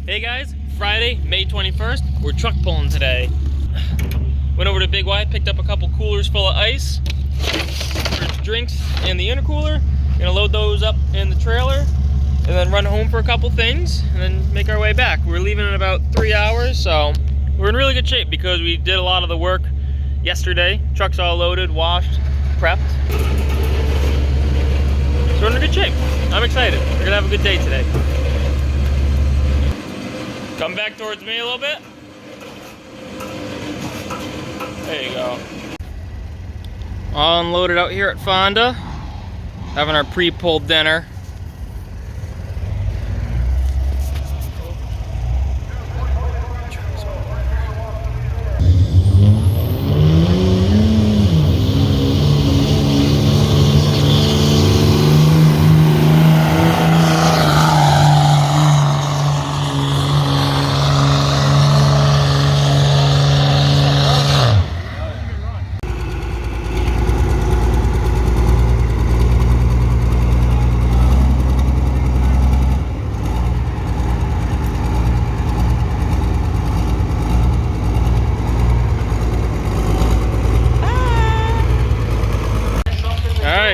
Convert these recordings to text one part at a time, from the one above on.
Hey guys, Friday, May 21st, we're truck pulling today. Went over to Big Y, picked up a couple coolers full of ice for drinks in the intercooler. Gonna load those up in the trailer and then run home for a couple things and then make our way back. We're leaving in about 3 hours, so we're in really good shape because we did a lot of the work yesterday. Truck's all loaded, washed, prepped. So we're in good shape. I'm excited. We're gonna have a good day today. Come back towards me a little bit. There you go. All unloaded out here at Fonda. Having our pre-pulled dinner.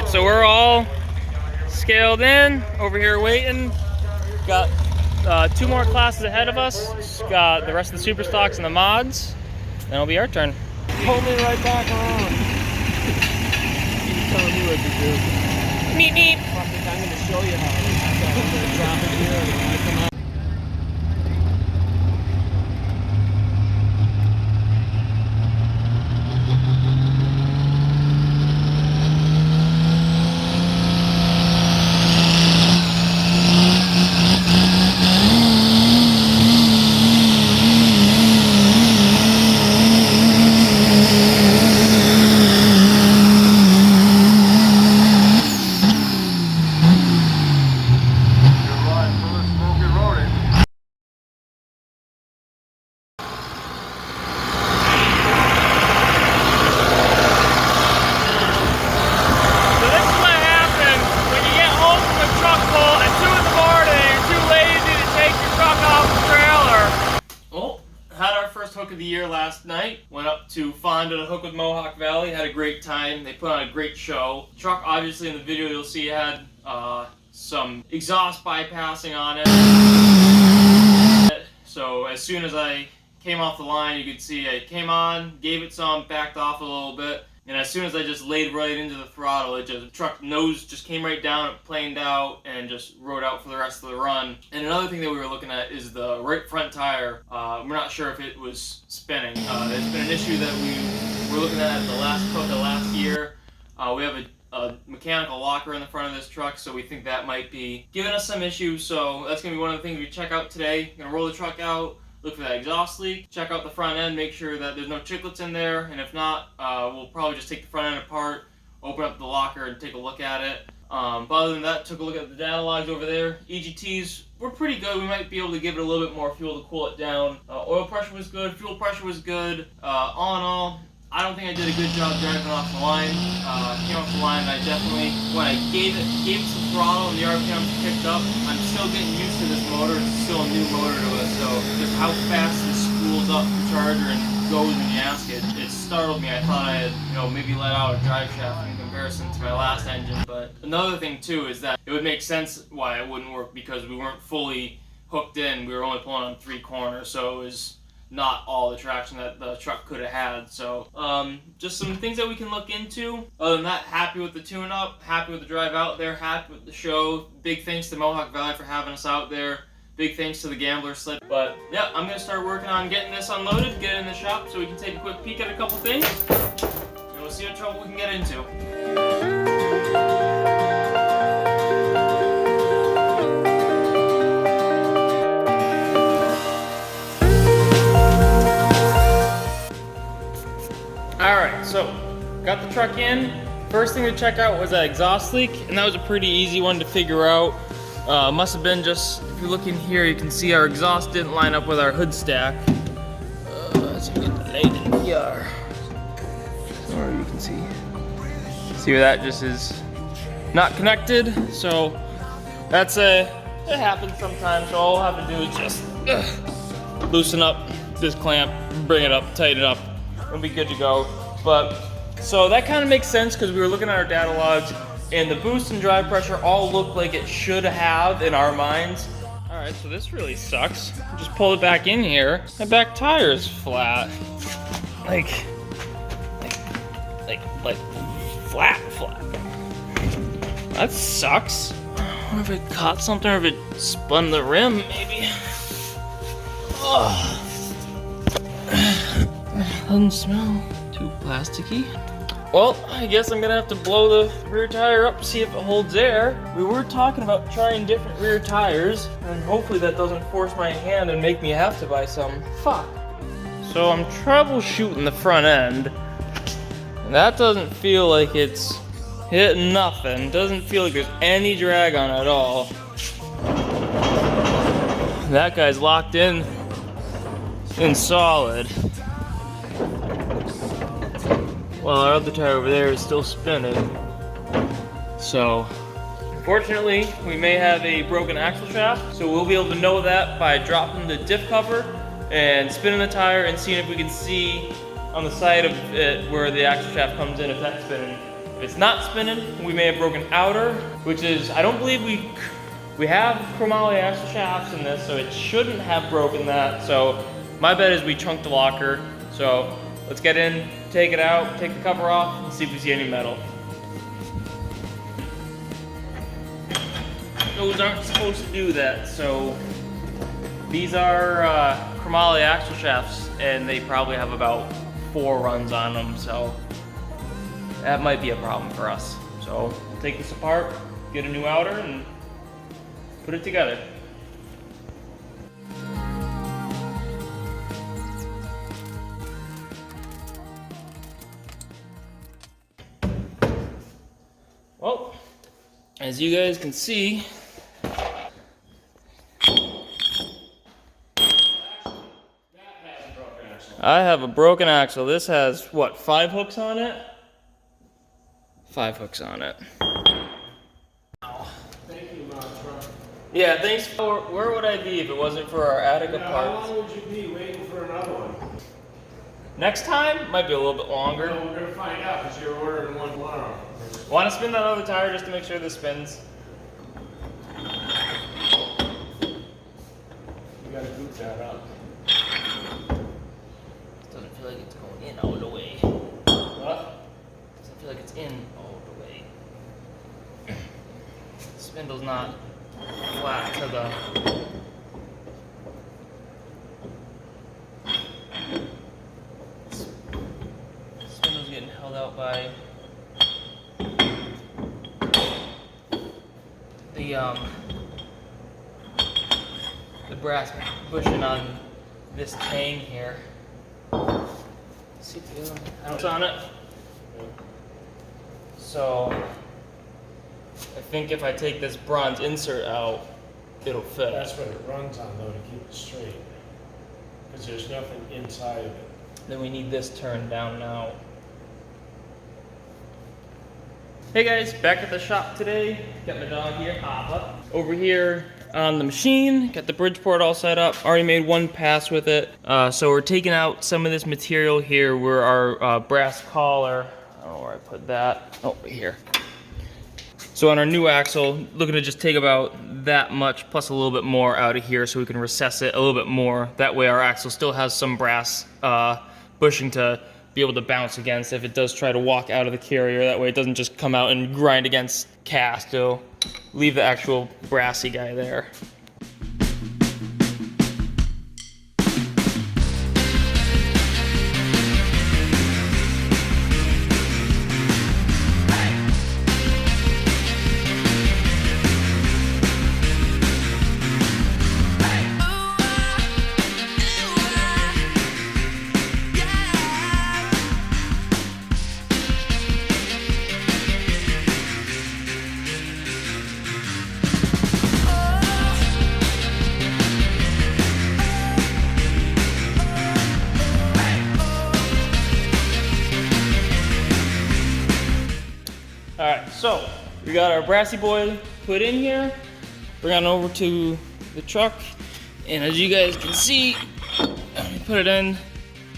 So we're all scaled in, over here waiting. Got 2 more classes ahead of us. Got the rest of the super stocks and the mods. Then it'll be our turn. Pull me right back around. You tell me what to do. Meep meep. I'm going to show you how. I'm going to drop it here and when I come out. Hook of the year last night. Went up to Fonda to hook with Mohawk Valley. Had a great time. They put on a great show. The truck, obviously, in the video you'll see had some exhaust bypassing on it. So as soon as I came off the line, you could see I came on, gave it some, backed off a little bit, and as soon as I just laid right into the throttle, the truck nose just came right down, it planed out, and just rode out for the rest of the run. And another thing that we were looking at is the right front tire. We're not sure if it was spinning. It's been an issue that we were looking at the last hook of last year. We have a mechanical locker in the front of this truck, so we think that might be giving us some issues. So that's going to be one of the things we check out today. Going to roll the truck out, look for that exhaust leak, check out the front end, make sure that there's no chiclets in there, and if not, we'll probably just take the front end apart, open up the locker, and take a look at it. But other than that, took a look at the data logs over there. EGTs were pretty good. We might be able to give it a little bit more fuel to cool it down. Oil pressure was good, fuel pressure was good. All in all, I don't think I did a good job driving off the line. Came off the line, and I definitely, when I gave it some throttle and the RPMs picked up, I'm still getting used to this motor. It's still a new motor to us, so just how fast this spools up the charger and goes when you ask it, it startled me. I thought I had, maybe let out a drive shaft in comparison to my last engine. But another thing too is that it would make sense why it wouldn't work because we weren't fully hooked in. We were only pulling on 3 corners, so it was not all the traction that the truck could have had. So just some things that we can look into. Other than that, happy with the tune-up, happy with the drive out there, happy with the show. Big thanks to Mohawk Valley for having us out there. Big thanks to the Gambler Slip. But yeah, I'm going to start working on getting this unloaded, get it in the shop so we can take a quick peek at a couple things. And we'll see what trouble we can get into. Alright, so got the truck in. First thing to check out was that exhaust leak, and that was a pretty easy one to figure out. Must have been just, if you look in here, you can see our exhaust didn't line up with our hood stack. Let's get the light in here. Or you can see where that just is not connected. So that's a it happens sometimes, so all I'll have to do is just loosen up this clamp, bring it up, tighten it up, and be good to go. But, so that kind of makes sense because we were looking at our data logs and the boost and drive pressure all look like it should have in our minds. All right, so this really sucks. Just pull it back in here. My back tire is flat. Like flat. That sucks. I wonder if it caught something or if it spun the rim, maybe. Ugh. Doesn't smell too plasticky. Well, I guess I'm gonna have to blow the rear tire up to see if it holds air. We were talking about trying different rear tires, and hopefully that doesn't force my hand and make me have to buy some. Fuck. So I'm troubleshooting the front end, and that doesn't feel like it's hitting nothing. Doesn't feel like there's any drag on it at all. That guy's locked in solid. Well, our other tire over there is still spinning. So, unfortunately, we may have a broken axle shaft. So we'll be able to know that by dropping the diff cover and spinning the tire and seeing if we can see on the side of it where the axle shaft comes in, if that's spinning. If it's not spinning, we may have broken outer, which is, I don't believe we have chromoly axle shafts in this, so it shouldn't have broken that. So my bet is we chunked the locker. So let's get in, take it out, take the cover off, and see if we see any metal. Those aren't supposed to do that, so these are chromoly axle shafts, and they probably have about 4 runs on them, so that might be a problem for us. So we'll take this apart, get a new outer, and put it together. Well, as you guys can see, I have a broken axle. This has, what, 5 hooks on it? 5 hooks on it. Thank you, Matra. Yeah, thanks. Where would I be if it wasn't for our Attica parts? How long would you be waiting for another one? Next time, might be a little bit longer. No, we're gonna find out because you're ordering one tomorrow. Want to spin that other tire just to make sure this spins? You gotta boot that up. Doesn't feel like it's going in all the way. What? Doesn't feel like it's in all the way. The spindle's not flat to the... Spindle's getting held out by the brass bushing on this tang here. Let's see if the other ounce on it. So I think if I take this bronze insert out, it'll fit. That's what it runs on though, to keep it straight. Because there's nothing inside of it. Then we need this turned down now. Hey guys, back at the shop today. Got my dog here, Papa. Over here on the machine, got the Bridgeport all set up. Already made 1 pass with it. So we're taking out some of this material here where our brass collar, I don't know where I put that. Oh, here. So on our new axle, looking to just take about that much plus a little bit more out of here so we can recess it a little bit more. That way our axle still has some brass bushing to be able to bounce against if it does try to walk out of the carrier. That way it doesn't just come out and grind against cast. It'll leave the actual brassy guy there. Alright, so we got our brassy boy put in here. bring on over to the truck, and as you guys can see, put it in,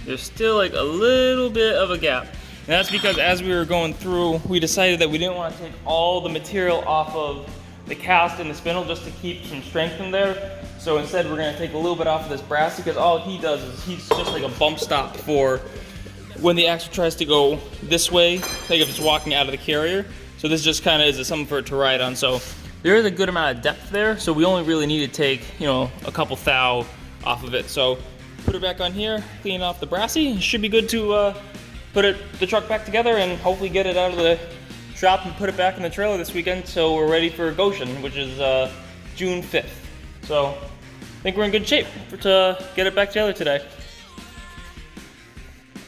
there's still like a little bit of a gap. And that's because as we were going through, we decided that we didn't want to take all the material off of the cast and the spindle just to keep some strength in there. So instead we're gonna take a little bit off of this brass, because all he does is he's just like a bump stop for when the axle tries to go this way, like if it's walking out of the carrier. So this just kind of is something for it to ride on. So there is a good amount of depth there, so we only really need to take, you know, a couple thou off of it. So put it back on here, clean off the brassy. It should be good to put the truck back together and hopefully get it out of the shop and put it back in the trailer this weekend, so we're ready for Goshen, which is June 5th. So I think we're in good shape to get it back together today.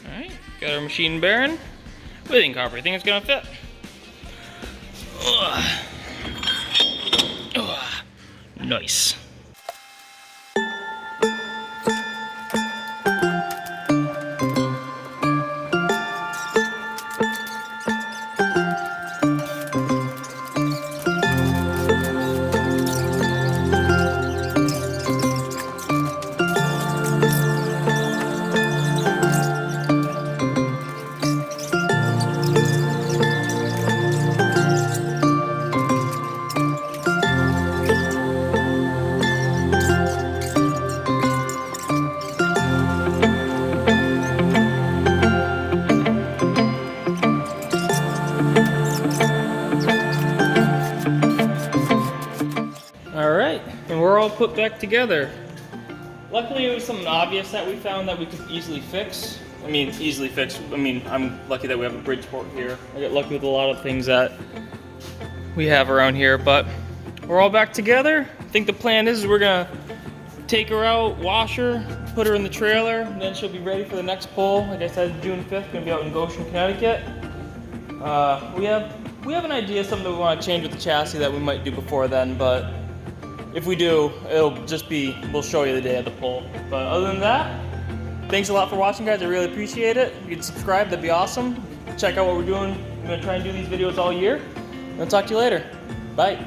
All right, got our machine bearing. What do you think, Harper? You think it's gonna fit? Nice. And we're all put back together. Luckily it was something obvious that we found that we could easily fix. I mean, I'm lucky that we have a Bridgeport here. I get lucky with a lot of things that we have around here, but we're all back together. I think the plan is we're gonna take her out, wash her, put her in the trailer, and then she'll be ready for the next pull. Like I said, June 5th, gonna be out in Goshen, Connecticut. We have an idea, something we want to change with the chassis that we might do before then, but if we do, it'll just be, we'll show you the day of the pull. But other than that, thanks a lot for watching, guys. I really appreciate it. If you could subscribe, that'd be awesome. Check out what we're doing. I'm gonna try and do these videos all year. I'll talk to you later. Bye.